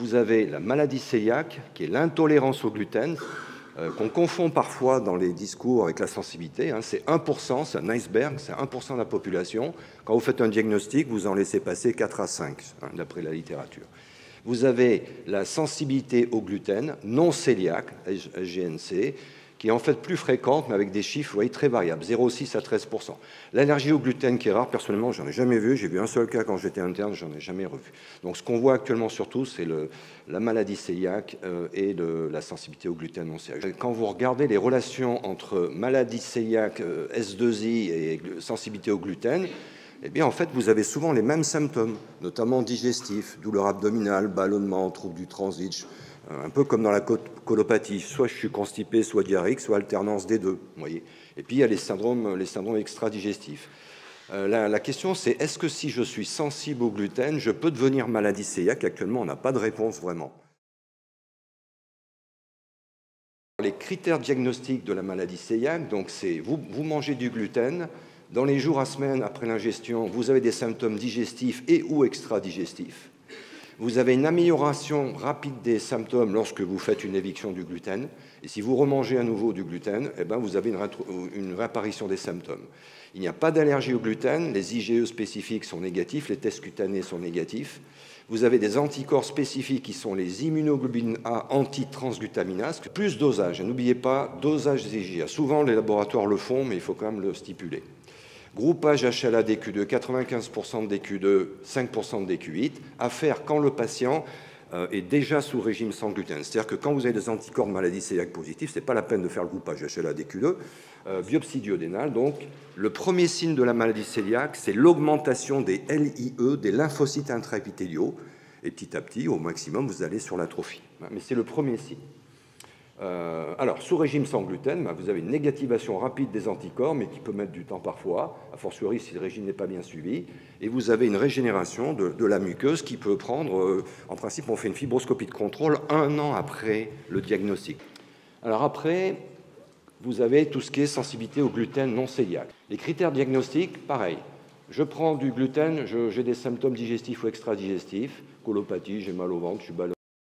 vous avez la maladie cœliaque, qui est l'intolérance au gluten, qu'on confond parfois dans les discours avec la sensibilité. C'est 1%, c'est un iceberg, c'est 1% de la population. Quand vous faites un diagnostic, vous en laissez passer 4 à 5, d'après la littérature. Vous avez la sensibilité au gluten non cœliaque, SGNC, qui est en fait plus fréquente, mais avec des chiffres, vous voyez, très variables, 0,6 à 13%. L'allergie au gluten qui est rare, personnellement, j'en ai jamais vu. J'ai vu un seul cas quand j'étais interne, j'en ai jamais revu. Donc ce qu'on voit actuellement surtout, c'est la maladie cœliaque et la sensibilité au gluten non cœliaque. Quand vous regardez les relations entre maladie cœliaque, S2I et sensibilité au gluten, eh bien, en fait, vous avez souvent les mêmes symptômes, notamment digestifs, douleur abdominale, ballonnement, troubles du transit, un peu comme dans la colopathie. Soit je suis constipé, soit diarrhéique, soit alternance des deux. Vous voyez. Et puis, il y a les syndromes extra-digestifs. La question, c'est est-ce que si je suis sensible au gluten, je peux devenir maladie cœliaque? Actuellement, on n'a pas de réponse vraiment. Les critères diagnostiques de la maladie cœliaque, donc c'est vous mangez du gluten, dans les jours à semaines après l'ingestion, vous avez des symptômes digestifs et ou extra-digestifs. Vous avez une amélioration rapide des symptômes lorsque vous faites une éviction du gluten. Et si vous remangez à nouveau du gluten, eh ben vous avez une réapparition des symptômes. Il n'y a pas d'allergie au gluten, les IgE spécifiques sont négatifs, les tests cutanés sont négatifs. Vous avez des anticorps spécifiques qui sont les immunoglobulines A anti-transglutaminase. Plus dosage, n'oubliez pas, dosage des IgA. Souvent les laboratoires le font, mais il faut quand même le stipuler. Groupage HLA-DQ2, 95% de DQ2, 5% de DQ8, à faire quand le patient est déjà sous régime sans gluten. C'est-à-dire que quand vous avez des anticorps de maladie cœliaque positifs, ce n'est pas la peine de faire le groupage HLA-DQ2. Biopsie duodénale, donc, le premier signe de la maladie cœliaque, c'est l'augmentation des LIE, des lymphocytes intraépithéliaux, et petit à petit, au maximum, vous allez sur l'atrophie. Mais c'est le premier signe. Alors, sous régime sans gluten, vous avez une négativation rapide des anticorps, mais qui peut mettre du temps parfois, a fortiori si le régime n'est pas bien suivi, et vous avez une régénération de la muqueuse qui peut prendre, en principe, on fait une fibroscopie de contrôle 1 an après le diagnostic. Alors après, vous avez tout ce qui est sensibilité au gluten non cœliaque. Les critères diagnostiques, pareil. Je prends du gluten, j'ai des symptômes digestifs ou extra-digestifs, colopathie, j'ai mal au ventre, je suis ballonné.